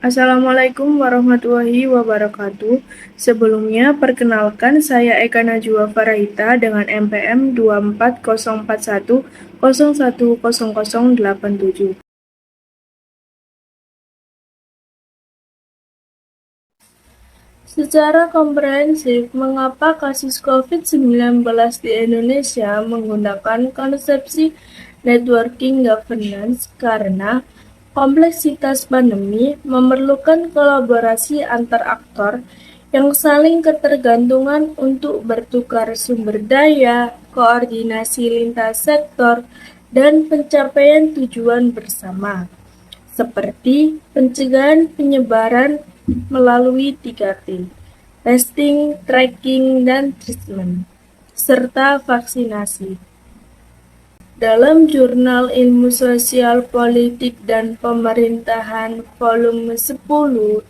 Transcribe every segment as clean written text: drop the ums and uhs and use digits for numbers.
Assalamualaikum warahmatullahi wabarakatuh. Sebelumnya, perkenalkan saya Eka Najwa Farahita dengan NPM 24041010087. Secara komprehensif, mengapa kasus COVID-19 di Indonesia menggunakan konsepsi networking governance? Karena kompleksitas pandemi memerlukan kolaborasi antar aktor yang saling ketergantungan untuk bertukar sumber daya, koordinasi lintas sektor, dan pencapaian tujuan bersama, seperti pencegahan penyebaran melalui 3T, testing, tracking, dan treatment, serta vaksinasi. Dalam Jurnal Ilmu Sosial Politik dan Pemerintahan volume 10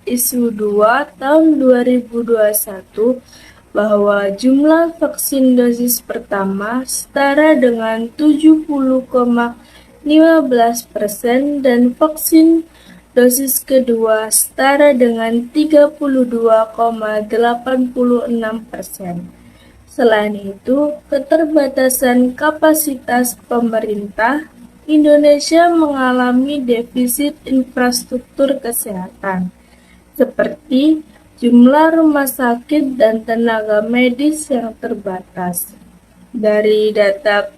isu 2 tahun 2021 bahwa jumlah vaksin dosis pertama setara dengan 70,15% dan vaksin dosis kedua setara dengan 32,86%. Selain itu, keterbatasan kapasitas pemerintah, Indonesia mengalami defisit infrastruktur kesehatan, seperti jumlah rumah sakit dan tenaga medis yang terbatas. Dari data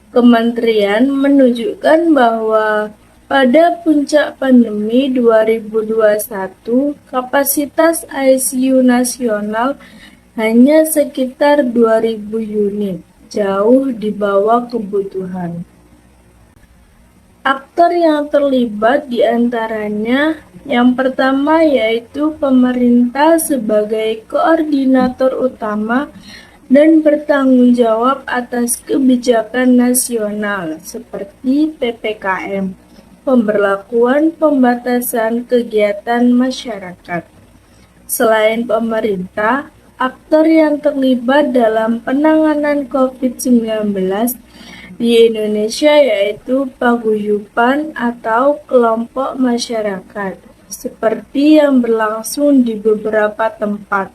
kementerian menunjukkan bahwa pada puncak pandemi 2021, kapasitas ICU nasional hanya sekitar 2.000 unit, jauh di bawah kebutuhan. Aktor yang terlibat diantaranya yang pertama yaitu pemerintah sebagai koordinator utama dan bertanggung jawab atas kebijakan nasional seperti PPKM, pemberlakuan pembatasan kegiatan masyarakat. Selain pemerintah, aktor yang terlibat dalam penanganan COVID-19 di Indonesia yaitu paguyuban atau kelompok masyarakat, seperti yang berlangsung di beberapa tempat.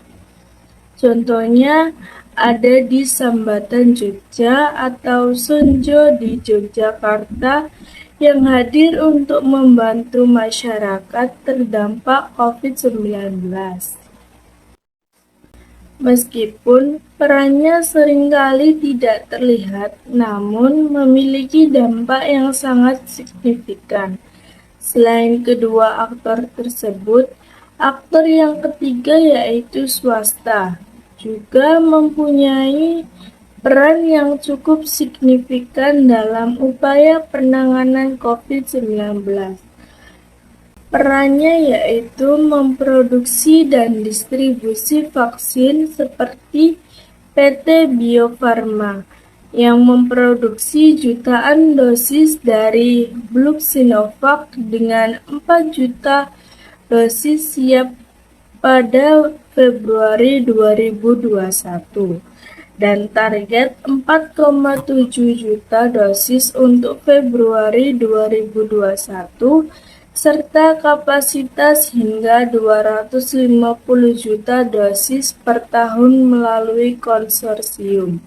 Contohnya ada di Sambatan Jogja atau Sonjo di Yogyakarta yang hadir untuk membantu masyarakat terdampak COVID-19. Meskipun perannya seringkali tidak terlihat, namun memiliki dampak yang sangat signifikan. Selain kedua aktor tersebut, aktor yang ketiga yaitu swasta juga mempunyai peran yang cukup signifikan dalam upaya penanganan COVID-19. Perannya yaitu memproduksi dan distribusi vaksin seperti PT Bio Farma yang memproduksi jutaan dosis dari blok Sinovac dengan 4 juta dosis siap pada Februari 2021 dan target 4,7 juta dosis untuk Februari 2021 serta kapasitas hingga 250 juta dosis per tahun melalui konsorsium.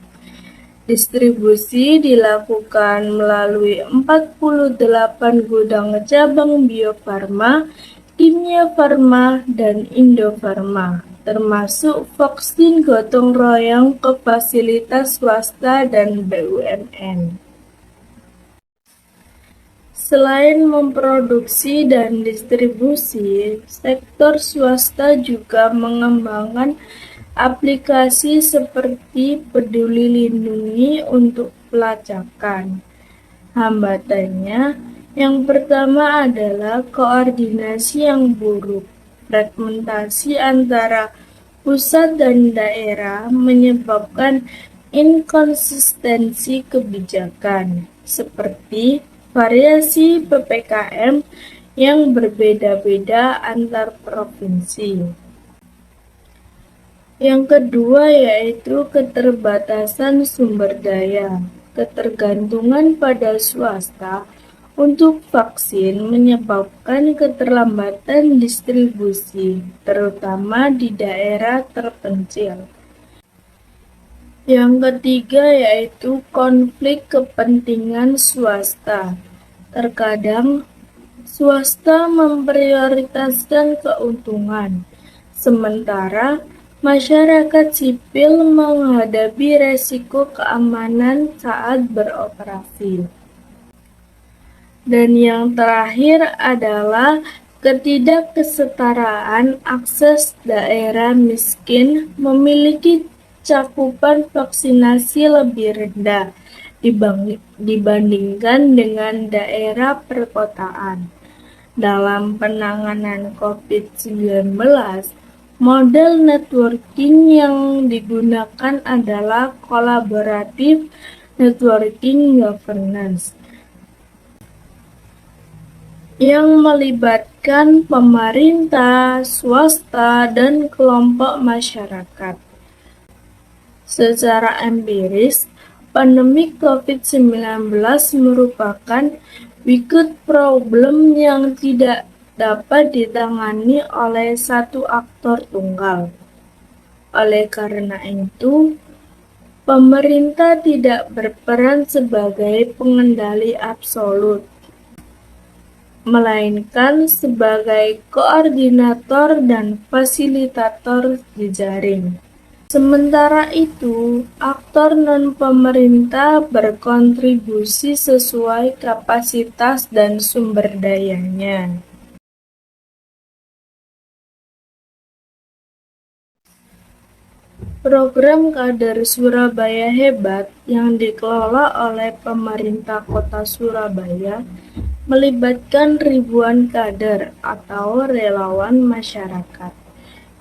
Distribusi dilakukan melalui 48 gudang cabang Bio Farma, Kimia Farma, dan Indofarma, termasuk vaksin gotong royong ke fasilitas swasta dan BUMN. Selain memproduksi dan distribusi, sektor swasta juga mengembangkan aplikasi seperti Peduli Lindungi untuk pelacakan. Hambatannya yang pertama adalah koordinasi yang buruk. Fragmentasi antara pusat dan daerah menyebabkan inkonsistensi kebijakan, seperti variasi PPKM yang berbeda-beda antar provinsi. Yang kedua yaitu keterbatasan sumber daya. Ketergantungan pada swasta untuk vaksin menyebabkan keterlambatan distribusi, terutama di daerah terpencil. Yang ketiga yaitu konflik kepentingan swasta. Terkadang swasta memprioritaskan keuntungan, sementara masyarakat sipil menghadapi resiko keamanan saat beroperasi. Dan yang terakhir adalah ketidakkesetaraan akses. Daerah miskin memiliki cakupan vaksinasi lebih rendah dibandingkan dengan daerah perkotaan. Dalam penanganan COVID-19, model networking yang digunakan adalah kolaboratif networking governance yang melibatkan pemerintah, swasta, dan kelompok masyarakat. Secara empiris, pandemi COVID-19 merupakan wicked problem yang tidak dapat ditangani oleh satu aktor tunggal. Oleh karena itu, pemerintah tidak berperan sebagai pengendali absolut, melainkan sebagai koordinator dan fasilitator jejaring. Sementara itu, aktor non-pemerintah berkontribusi sesuai kapasitas dan sumber dayanya. Program Kader Surabaya Hebat yang dikelola oleh pemerintah Kota Surabaya melibatkan ribuan kader atau relawan masyarakat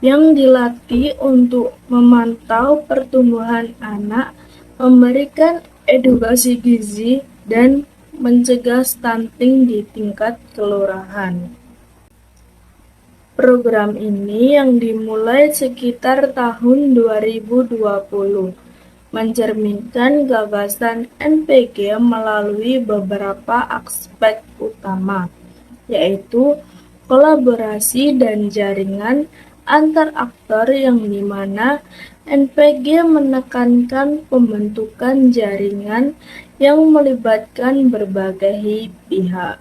yang dilatih untuk memantau pertumbuhan anak, memberikan edukasi gizi, dan mencegah stunting di tingkat kelurahan. Program ini yang dimulai sekitar tahun 2020 mencerminkan gagasan NPG melalui beberapa aspek utama, yaitu kolaborasi dan jaringan antar aktor yang dimana NPG menekankan pembentukan jaringan yang melibatkan berbagai pihak.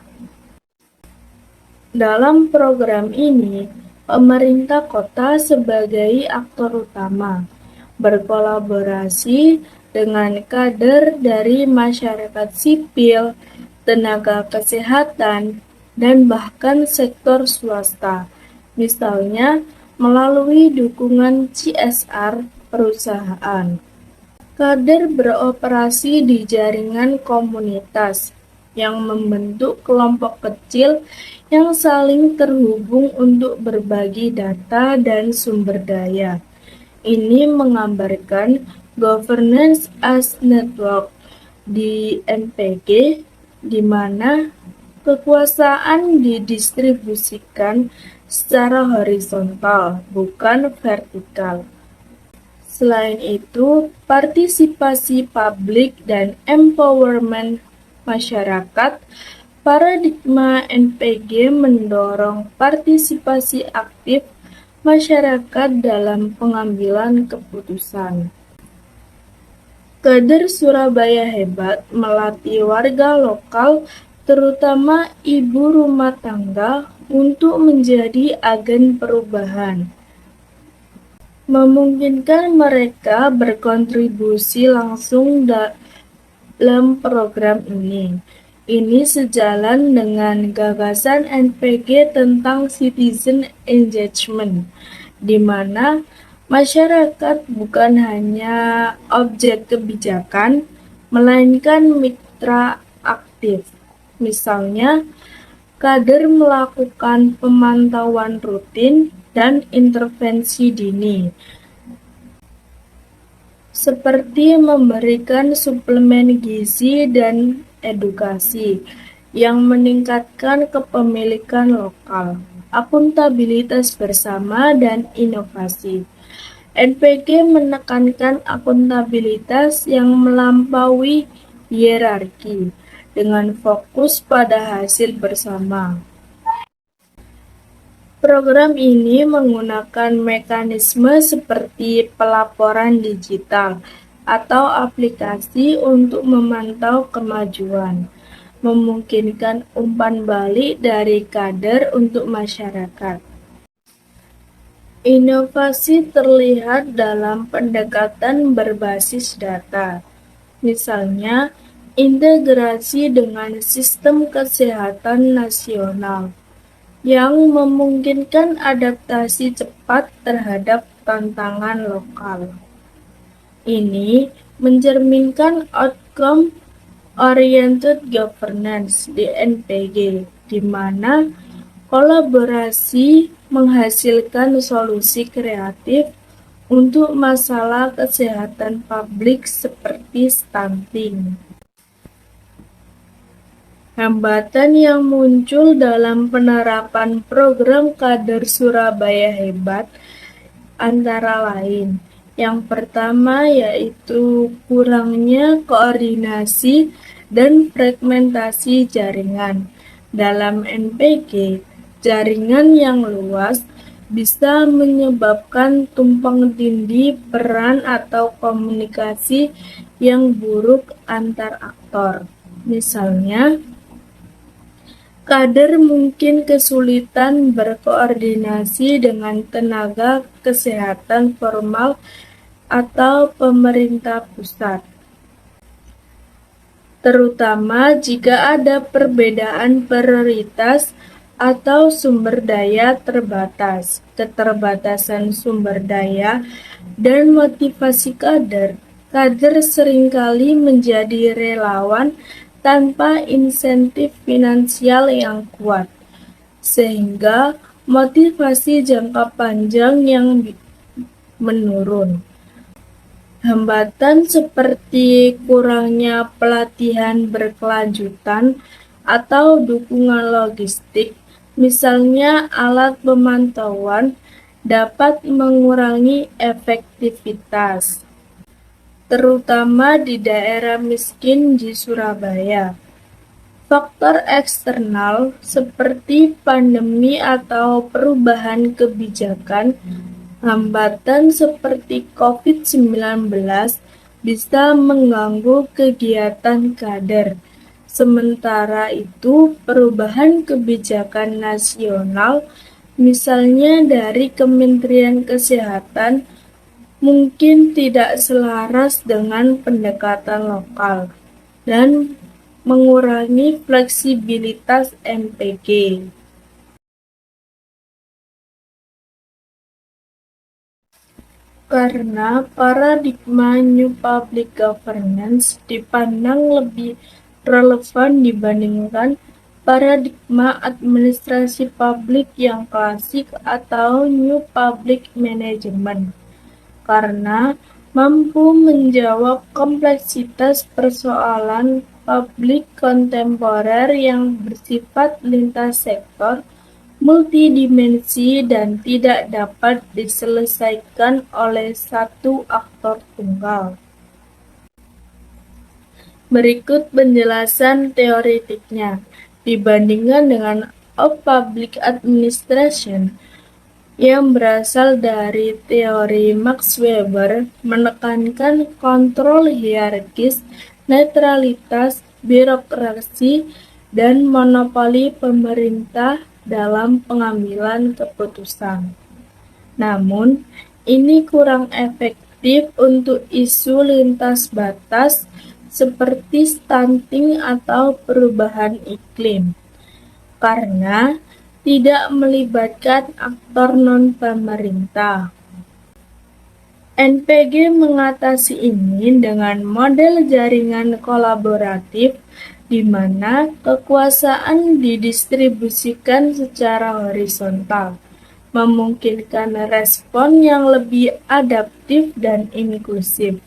Dalam program ini, pemerintah kota sebagai aktor utama berkolaborasi dengan kader dari masyarakat sipil, tenaga kesehatan, dan bahkan sektor swasta, misalnya melalui dukungan CSR perusahaan. Kader beroperasi di jaringan komunitas yang membentuk kelompok kecil yang saling terhubung untuk berbagi data dan sumber daya. Ini menggambarkan governance as network di NPG, di mana kekuasaan didistribusikan secara horizontal, bukan vertikal. Selain itu, partisipasi publik dan empowerment masyarakat, paradigma NPG mendorong partisipasi aktif masyarakat dalam pengambilan keputusan. Kader Surabaya Hebat melatih warga lokal, terutama ibu rumah tangga, untuk menjadi agen perubahan, memungkinkan mereka berkontribusi langsung dalam program ini. Ini sejalan dengan gagasan NPG tentang citizen engagement, di mana masyarakat bukan hanya objek kebijakan, melainkan mitra aktif. Misalnya, kader melakukan pemantauan rutin dan intervensi dini, seperti memberikan suplemen gizi dan edukasi yang meningkatkan kepemilikan lokal, akuntabilitas bersama, dan inovasi. NPG menekankan akuntabilitas yang melampaui hierarki dengan fokus pada hasil bersama. Program ini menggunakan mekanisme seperti pelaporan digital atau aplikasi untuk memantau kemajuan, memungkinkan umpan balik dari kader untuk masyarakat. Inovasi terlihat dalam pendekatan berbasis data, misalnya integrasi dengan sistem kesehatan nasional yang memungkinkan adaptasi cepat terhadap tantangan lokal. Ini mencerminkan outcome oriented governance di NPG, di mana kolaborasi menghasilkan solusi kreatif untuk masalah kesehatan publik seperti stunting. Hambatan yang muncul dalam penerapan program Kader Surabaya Hebat antara lain. Yang pertama yaitu kurangnya koordinasi dan fragmentasi jaringan. Dalam NPG, jaringan yang luas bisa menyebabkan tumpang tindih peran atau komunikasi yang buruk antar aktor. Misalnya, kader mungkin kesulitan berkoordinasi dengan tenaga kesehatan formal atau pemerintah pusat, terutama jika ada perbedaan prioritas atau sumber daya terbatas. Keterbatasan sumber daya dan motivasi kader seringkali menjadi relawan tanpa insentif finansial yang kuat, sehingga motivasi jangka panjang yang menurun. Hambatan seperti kurangnya pelatihan berkelanjutan atau dukungan logistik, misalnya alat pemantauan, dapat mengurangi efektivitas, terutama di daerah miskin di Surabaya. Faktor eksternal seperti pandemi atau perubahan kebijakan, hambatan seperti COVID-19 bisa mengganggu kegiatan kader. Sementara itu, perubahan kebijakan nasional, misalnya dari Kementerian Kesehatan, mungkin tidak selaras dengan pendekatan lokal dan mengurangi fleksibilitas NPG. Karena paradigma New Public Governance dipandang lebih relevan dibandingkan paradigma administrasi publik yang klasik atau New Public Management, karena mampu menjawab kompleksitas persoalan publik kontemporer yang bersifat lintas sektor, multidimensi, dan tidak dapat diselesaikan oleh satu aktor tunggal. Berikut penjelasan teoretiknya. Dibandingkan dengan public administration yang berasal dari teori Max Weber, menekankan kontrol hierarkis, netralitas, birokrasi, dan monopoli pemerintah dalam pengambilan keputusan. Namun, ini kurang efektif untuk isu lintas batas seperti stunting atau perubahan iklim, karena tidak melibatkan aktor non-pemerintah. NPG mengatasi ini dengan model jaringan kolaboratif di mana kekuasaan didistribusikan secara horizontal, memungkinkan respon yang lebih adaptif dan inklusif.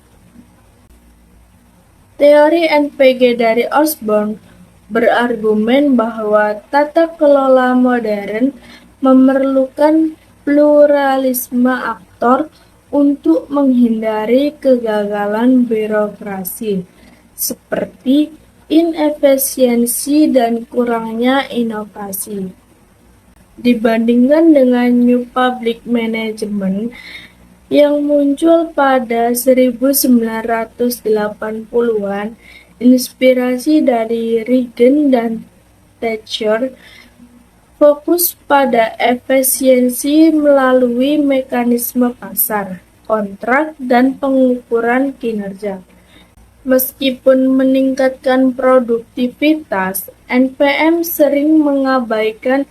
Teori NPG dari Osborne berargumen bahwa tata kelola modern memerlukan pluralisme aktor untuk menghindari kegagalan birokrasi, seperti inefisiensi dan kurangnya inovasi. Dibandingkan dengan New Public Management yang muncul pada 1980-an, inspirasi dari Reagan dan Thatcher fokus pada efisiensi melalui mekanisme pasar, kontrak, dan pengukuran kinerja. Meskipun meningkatkan produktivitas, NPM sering mengabaikan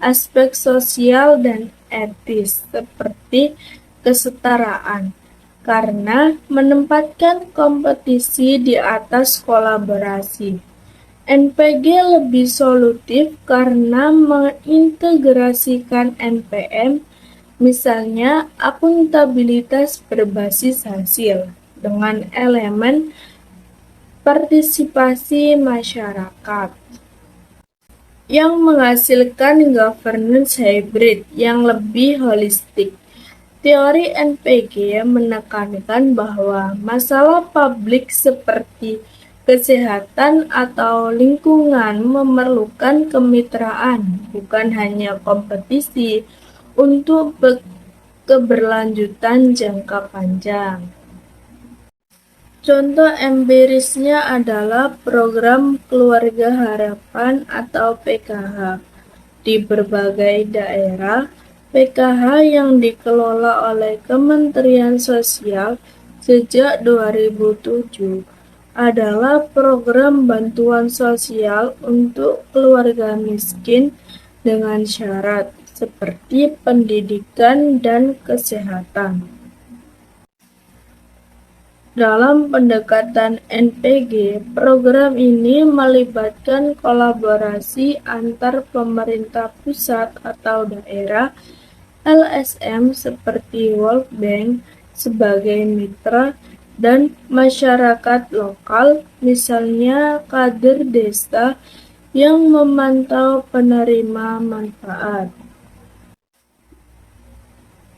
aspek sosial dan etis seperti kesetaraan, karena menempatkan kompetisi di atas kolaborasi. NPG lebih solutif karena mengintegrasikan NPM, misalnya akuntabilitas berbasis hasil, dengan elemen partisipasi masyarakat, yang menghasilkan governance hybrid yang lebih holistik. Teori NPG menekankan bahwa masalah publik seperti kesehatan atau lingkungan memerlukan kemitraan, bukan hanya kompetisi, untuk keberlanjutan jangka panjang. Contoh empirisnya adalah program Keluarga Harapan atau PKH. Di berbagai daerah, PKH yang dikelola oleh Kementerian Sosial sejak 2007 adalah program bantuan sosial untuk keluarga miskin dengan syarat seperti pendidikan dan kesehatan. Dalam pendekatan NPG, program ini melibatkan kolaborasi antar pemerintah pusat atau daerah, LSM seperti World Bank sebagai mitra, dan masyarakat lokal, misalnya kader desa yang memantau penerima manfaat.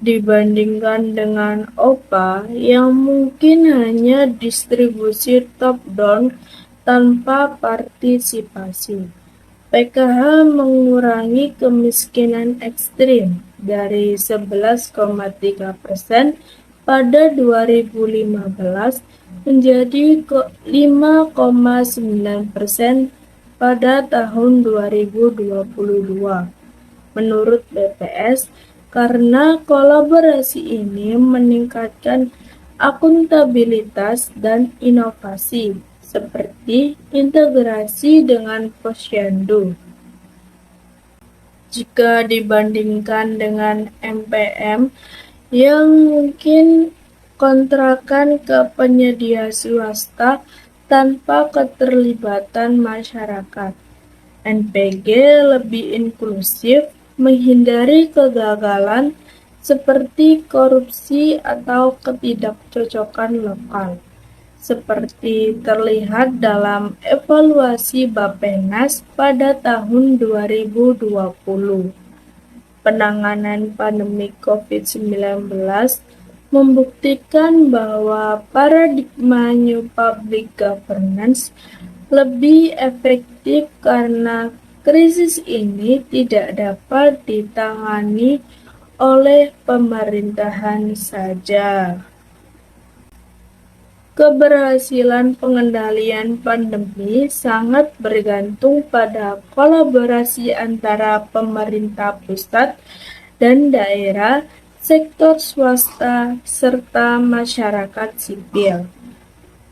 Dibandingkan dengan OPA yang mungkin hanya distribusi top-down tanpa partisipasi, PKH mengurangi kemiskinan ekstrim dari 11,3% pada 2015 menjadi 5,9% pada tahun 2022. Menurut BPS, karena kolaborasi ini meningkatkan akuntabilitas dan inovasi, seperti integrasi dengan posyandu. Jika dibandingkan dengan MPM yang mungkin kontrakan ke penyedia swasta tanpa keterlibatan masyarakat, NPG lebih inklusif, menghindari kegagalan seperti korupsi atau ketidakcocokan lokal, seperti terlihat dalam evaluasi Bappenas pada tahun 2020. Penanganan pandemi COVID-19 membuktikan bahwa paradigma New Public Governance lebih efektif karena krisis ini tidak dapat ditangani oleh pemerintahan saja. Keberhasilan pengendalian pandemi sangat bergantung pada kolaborasi antara pemerintah pusat dan daerah, sektor swasta, serta masyarakat sipil,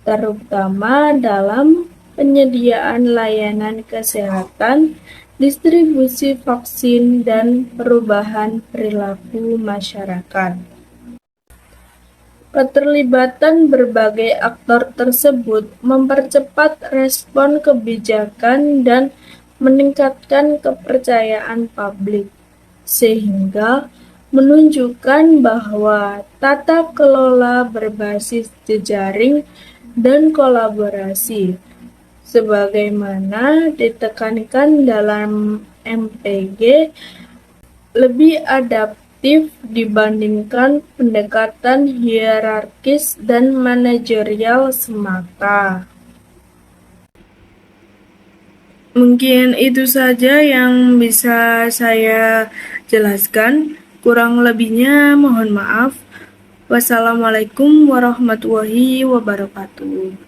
terutama dalam penyediaan layanan kesehatan, distribusi vaksin, dan perubahan perilaku masyarakat. Keterlibatan berbagai aktor tersebut mempercepat respon kebijakan dan meningkatkan kepercayaan publik, sehingga menunjukkan bahwa tata kelola berbasis jejaring dan kolaborasi, sebagaimana ditekankan dalam MPG, lebih adaptif dibandingkan pendekatan hierarkis dan manajerial semata. Mungkin itu saja yang bisa saya jelaskan. Kurang lebihnya mohon maaf. Wassalamualaikum warahmatullahi wabarakatuh.